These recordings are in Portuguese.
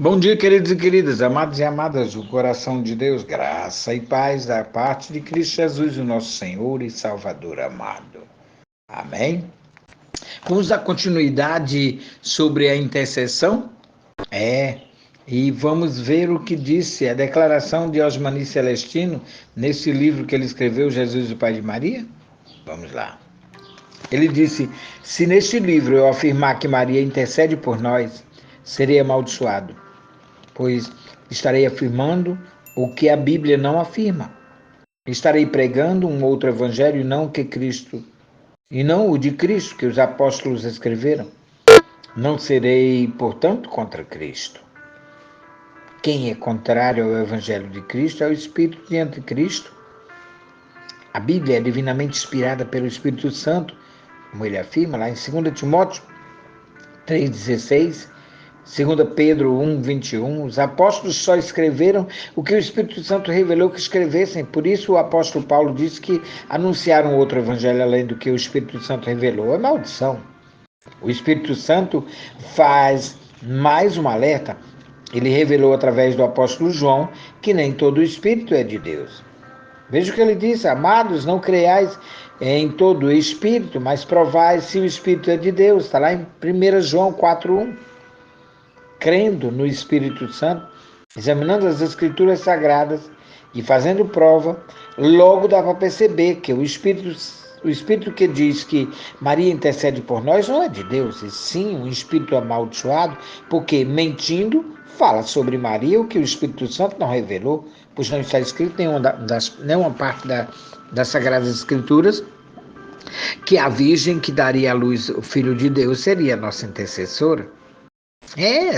Bom dia, queridos e queridas, amados e amadas do coração de Deus, graça e paz da parte de Cristo Jesus, o nosso Senhor e Salvador amado. Amém? Vamos dar continuidade sobre a intercessão? E vamos ver o que disse a declaração de Osmani Celestino nesse livro que ele escreveu, Jesus, o Pai de Maria? Vamos lá. Ele disse: se neste livro eu afirmar que Maria intercede por nós, serei amaldiçoado, pois estarei afirmando o que a Bíblia não afirma. Estarei pregando um outro evangelho e não o de Cristo que os apóstolos escreveram. Não serei, portanto, contra Cristo. Quem é contrário ao evangelho de Cristo é o espírito de anticristo. A Bíblia é divinamente inspirada pelo Espírito Santo, como ele afirma lá em 2 Timóteo 3,16, 2 Pedro 1,21, os apóstolos só escreveram o que o Espírito Santo revelou que escrevessem. Por isso o apóstolo Paulo disse que anunciaram outro evangelho além do que o Espírito Santo revelou. É maldição. O Espírito Santo faz mais um alerta. Ele revelou através do apóstolo João que nem todo o Espírito é de Deus. Veja o que ele disse: amados, não creiais em todo o Espírito, mas provai se o Espírito é de Deus. Está lá em 1 João 4,1. Crendo no Espírito Santo, examinando as Escrituras Sagradas e fazendo prova, logo dá para perceber que o Espírito que diz que Maria intercede por nós não é de Deus, e sim um Espírito amaldiçoado, porque mentindo fala sobre Maria o que o Espírito Santo não revelou, pois não está escrito em nenhuma parte das Sagradas Escrituras que a Virgem que daria à luz o Filho de Deus seria a nossa intercessora.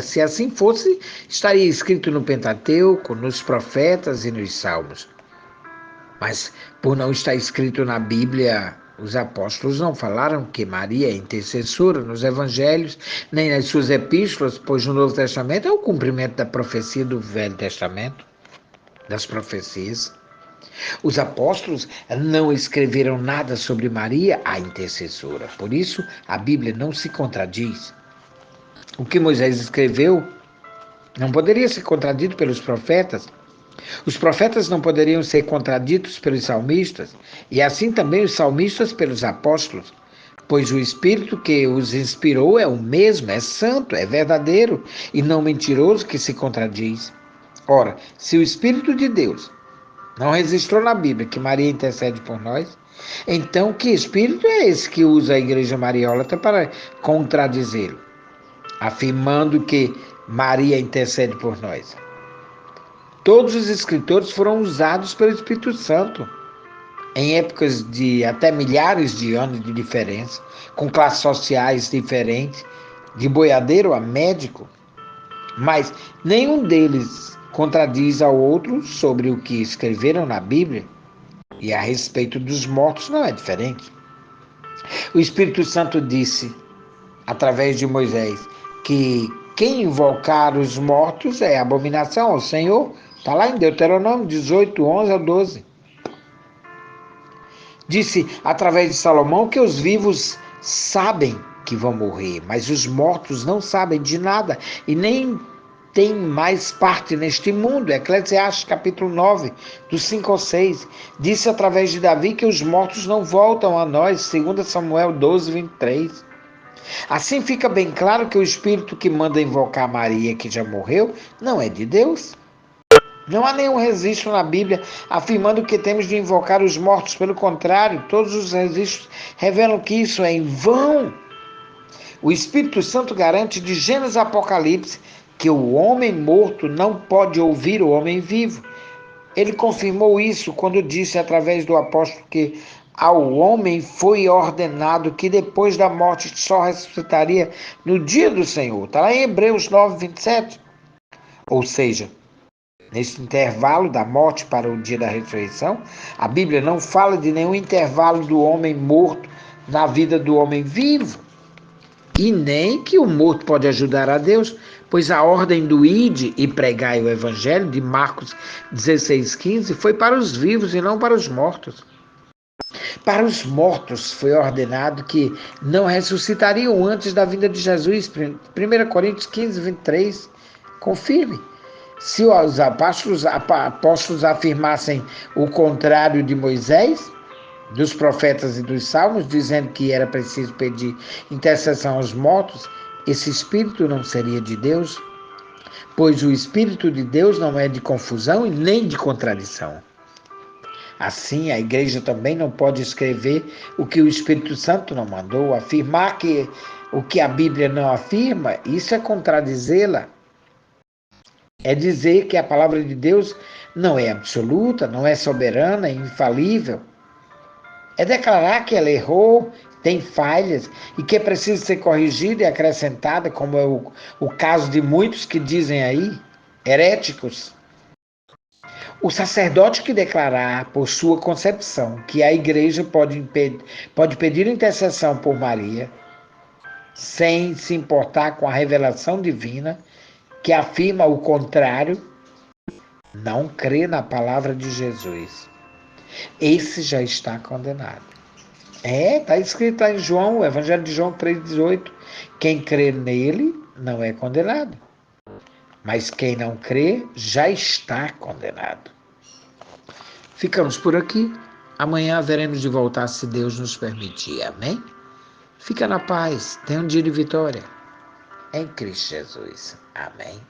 Se assim fosse, estaria escrito no Pentateuco, nos profetas e nos salmos. Mas, por não estar escrito na Bíblia, os apóstolos não falaram que Maria é intercessora nos evangelhos, nem nas suas epístolas, pois no Novo Testamento é o cumprimento da profecia do Velho Testamento, das profecias. Os apóstolos não escreveram nada sobre Maria, a intercessora. Por isso, a Bíblia não se contradiz. O que Moisés escreveu não poderia ser contradito pelos profetas. Os profetas não poderiam ser contraditos pelos salmistas, e assim também os salmistas pelos apóstolos, pois o Espírito que os inspirou é o mesmo, é santo, é verdadeiro e não mentiroso que se contradiz. Ora, se o Espírito de Deus não registrou na Bíblia que Maria intercede por nós, então que Espírito é esse que usa a Igreja Mariólatra para contradizê-lo, afirmando que Maria intercede por nós? Todos os escritores foram usados pelo Espírito Santo em épocas de até milhares de anos de diferença, com classes sociais diferentes, de boiadeiro a médico, mas nenhum deles contradiz ao outro sobre o que escreveram na Bíblia, e a respeito dos mortos não é diferente. O Espírito Santo disse, através de Moisés, que quem invocar os mortos é abominação ao Senhor. Está lá em Deuteronômio 18, 11 ao 12. Disse, através de Salomão, que os vivos sabem que vão morrer, mas os mortos não sabem de nada e nem têm mais parte neste mundo. Eclesiastes capítulo 9, dos 5 ao 6. Disse através de Davi que os mortos não voltam a nós, 2 Samuel 12, 23. Assim fica bem claro que o Espírito que manda invocar Maria, que já morreu, não é de Deus. Não há nenhum registro na Bíblia afirmando que temos de invocar os mortos. Pelo contrário, todos os registros revelam que isso é em vão. O Espírito Santo garante de Gênesis a Apocalipse que o homem morto não pode ouvir o homem vivo. Ele confirmou isso quando disse através do apóstolo que ao homem foi ordenado que depois da morte só ressuscitaria no dia do Senhor. Está lá em Hebreus 9, 27. Ou seja, nesse intervalo da morte para o dia da ressurreição, a Bíblia não fala de nenhum intervalo do homem morto na vida do homem vivo. E nem que o morto pode ajudar a Deus, pois a ordem do ide e pregai o evangelho de Marcos 16:15 foi para os vivos e não para os mortos. Para os mortos foi ordenado que não ressuscitariam antes da vinda de Jesus, 1 Coríntios 15, 23. Confirme. Se os apóstolos afirmassem o contrário de Moisés, dos profetas e dos salmos, dizendo que era preciso pedir intercessão aos mortos, esse espírito não seria de Deus, pois o espírito de Deus não é de confusão e nem de contradição. Assim, a igreja também não pode escrever o que o Espírito Santo não mandou, afirmar que o que a Bíblia não afirma, isso é contradizê-la. É dizer que a palavra de Deus não é absoluta, não é soberana, é infalível. É declarar que ela errou, tem falhas e que é preciso ser corrigida e acrescentada, como é o caso de muitos que dizem aí, heréticos. O sacerdote que declarar por sua concepção que a igreja pode pedir intercessão por Maria, sem se importar com a revelação divina, que afirma o contrário, não crê na palavra de Jesus. Esse já está condenado. Está escrito lá em João, o Evangelho de João 3,18. Quem crê nele não é condenado. Mas quem não crê já está condenado. Ficamos por aqui. Amanhã haveremos de voltar, se Deus nos permitir. Amém? Fica na paz. Tenha um dia de vitória. Em Cristo Jesus. Amém.